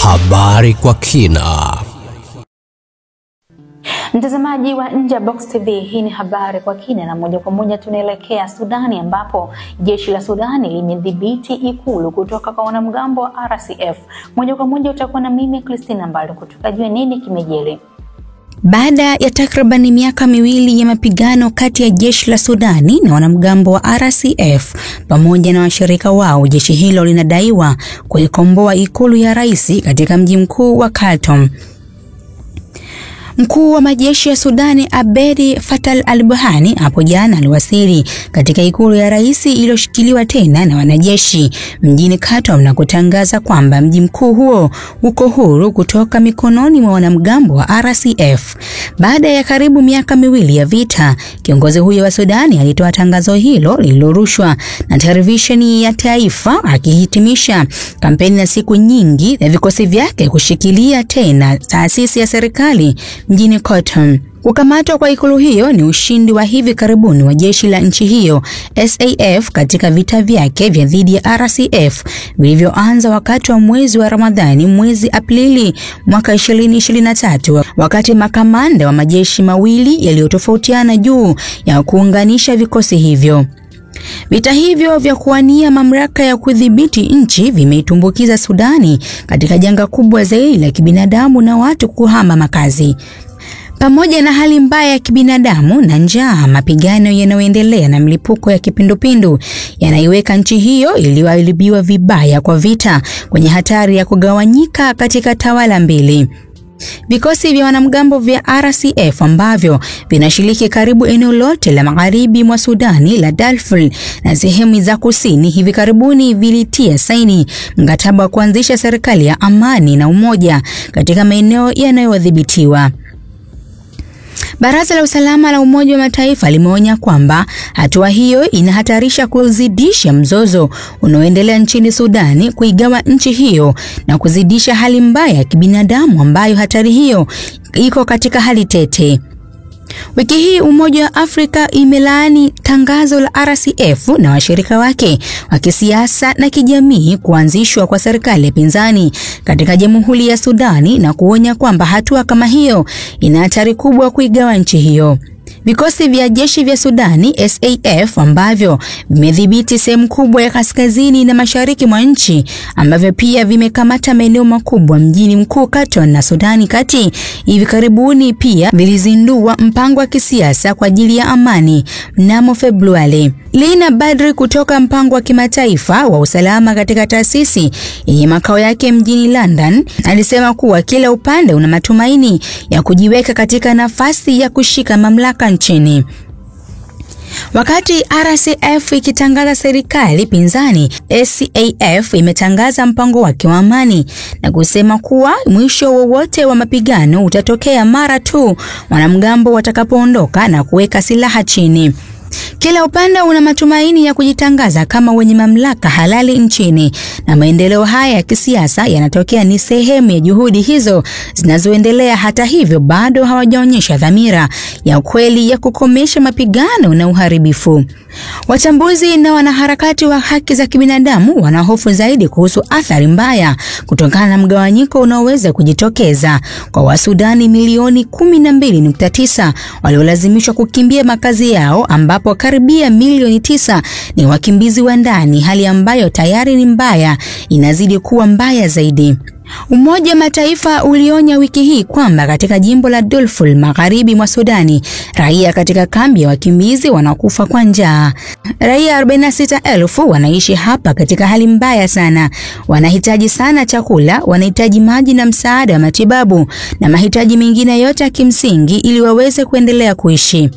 Habari kwa kina. Mtazamaji wa Nje Box TV, hii ni habari kwa kina na moja kwa moja tunaelekea Sudani ambapo jeshi la Sudani limedhibiti ikulu kutoka kwa wanamgambo wa RSF. Moja kwa moja utakuwa na mimi Christina Mbalo kutukajua nini kimejiri. Baada ya takriban miaka miwili ya mapigano kati ya jeshi la Sudani na wanamgambo wa RSF pamoja na washirika wao, jeshi hilo linadaiwa kuikomboa ikulu ya rais katika mji mkuu wa Khartoum. Mkuu wa majeshi ya Sudani Abedi Fattah al-Burhan hapo jana aliwasili katika ikulu ya rais iliyoshikiliwa tena na wanajeshi mjini Khartoum na kutangaza kwamba mji mkuu huo uko huru kutoka mikononi mwa wanamgambo wa RSF. Baada ya karibu miaka miwili ya vita, kiongozi huyo wa Sudani alitoa tangazo hilo lililorushwa na televisheni ya taifa akihitimisha kampeni ya siku nyingi ya vikosi vyake kushikilia tena taasisi ya serikali mjini Khartoum. Kukamatwa kwa ikulu hiyo ni ushindi wa hivi karibuni wa jeshi la nchi hiyo SAF katika vita vyake vya dhidi ya RSF vilivyoanza wakati wa mwezi wa Ramadhani mwezi Aprili mwaka 2023, wakati makamanda wa majeshi mawili yaliyotofautiana juu ya kuunganisha vikosi hivyo. Vita hivyo vya kuwania mamlaka ya kudhibiti nchi vimeitumbukiza Sudani katika janga kubwa zaidi la kibinadamu na watu kuhama makazi. Pamoja na hali mbaya ya kibinadamu na njaa, mapigano yanayoendelea na mlipuko ya kipindupindu yanaiweka nchi hiyo iliyoharibiwa vibaya kwa vita kwenye hatari ya kugawanyika katika tawala mbili. Vikosi vya wanamgambo vya RSF ambavyo vinashiriki karibu eneo lote la magharibi mwa Sudani la Darfur na sehemu za kusini hivi karibuni vilitia saini mkataba wa kuanzisha serikali ya amani na umoja katika maeneo yanayodhibitiwa. Baraza la Usalama la Umoja wa Mataifa limeonya kwamba hatua hiyo inahatarisha kuzidisha mzozo unaoendelea nchini Sudani, kuigawa nchi hiyo na kuzidisha hali mbaya ya kibinadamu ambayo hatari hiyo iko katika hali tete. Wiki hii Umoja wa Afrika imelaani tangazo la RSF na washirika wake wa kisiasa na kijamii kuanzishwa kwa serikali ya pinzani katika Jamhuri ya Sudani na kuonya kwamba hatua kama hiyo ina hatari kubwa kuigawa nchi hiyo. Vikosi vya jeshi vya Sudani SAF ambavyo vimedhibiti sehemu kubwa ya kaskazini na mashariki mwa nchi, ambavyo pia vimekamata maeneo makubwa mjini mkuu Khartoum na Sudani Kati, hivi karibuni pia vilizindua mpango wa kisiasa kwa ajili ya amani mnamo Februari. Lina Badri kutoka mpango wa kimataifa wa usalama katika taasisi yenye makao yake mjini London alisema kuwa kila upande una matumaini ya kujiweka katika nafasi ya kushika mamlaka nchini. Wakati RSF ikitangaza serikali pinzani, SAF imetangaza mpango wake wa amani na kusema kuwa mwisho wowote wa mapigano utatokea mara tu wanamgambo watakapoondoka na kuweka silaha chini. Kila upande una matumaini ya kujitangaza kama wenye mamlaka halali nchini, na maendeleo haya ya kisiasa yanatokea ni sehemu ya juhudi hizo zinazoendelea. Hata hivyo, bado hawajaonyesha dhamira ya kweli ya kukomesha mapigano na uharibifu. Wachambuzi na wanaharakati wa haki za kibinadamu wanahofu zaidi kuhusu athari mbaya kutokana na mgawanyiko unaoweza kujitokeza kwa Wasudani milioni 12.9 waliolazimishwa kukimbia makazi yao, ambapo karibia milioni 9 ni wakimbizi wa ndani, hali ambayo tayari ni mbaya inazidi kuwa mbaya zaidi. Umoja wa Mataifa ulionya wiki hii kwamba katika jimbo la Darfur magharibi mwa Sudani, raia katika kambi ya wakimbizi wanakufa kwa njaa. Raia 46,000 wanaishi hapa katika hali mbaya sana. Wanahitaji sana chakula, wanahitaji maji na msaada wa matibabu na mahitaji mengine yote ya kimsingi ili waweze kuendelea kuishi.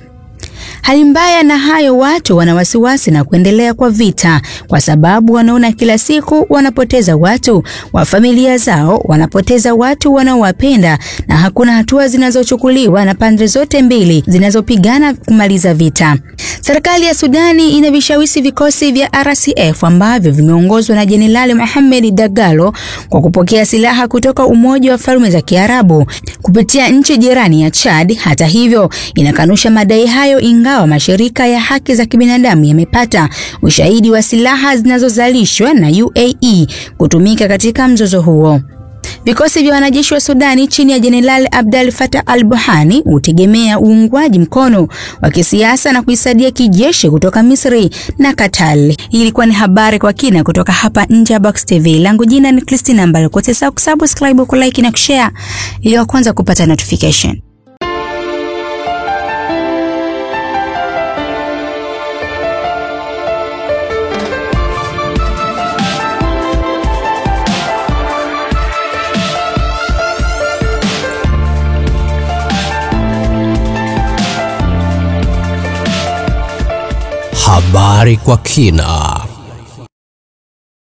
Hali mbaya na hayo, watu wana wasiwasi na kuendelea kwa vita kwa sababu wanaona kila siku wanapoteza watu wa familia zao, wanapoteza watu wanaowapenda, na hakuna hatua zinazochukuliwa na pande zote mbili zinazopigana kumaliza vita. Serikali ya Sudani inavishawishi vikosi vya RSF ambavyo vimeongozwa na Jenerali Mohamed Dagalo kwa kupokea silaha kutoka Umoja wa Falme za Kiarabu kupitia nchi jirani ya Chad. Hata hivyo, inakanusha madai hayo, ingawa mashirika ya haki za kibinadamu yamepata ushahidi wa silaha zinazozalishwa na UAE kutumika katika mzozo huo. Vikosi vya wanajeshi wa Sudani chini ya Jenerali Abdel Fattah al-Burhan hutegemea uungwaji mkono wa kisiasa na kuisaidia kijeshi kutoka Misri na Qatar. Hii ilikuwa ni habari kwa kina kutoka hapa Nje ya Box TV. Langu jina ni Christina Mbalo. Usisahau kusubscribe, kulike na kushare ili kwanza kupata notification. Habari kwa kina.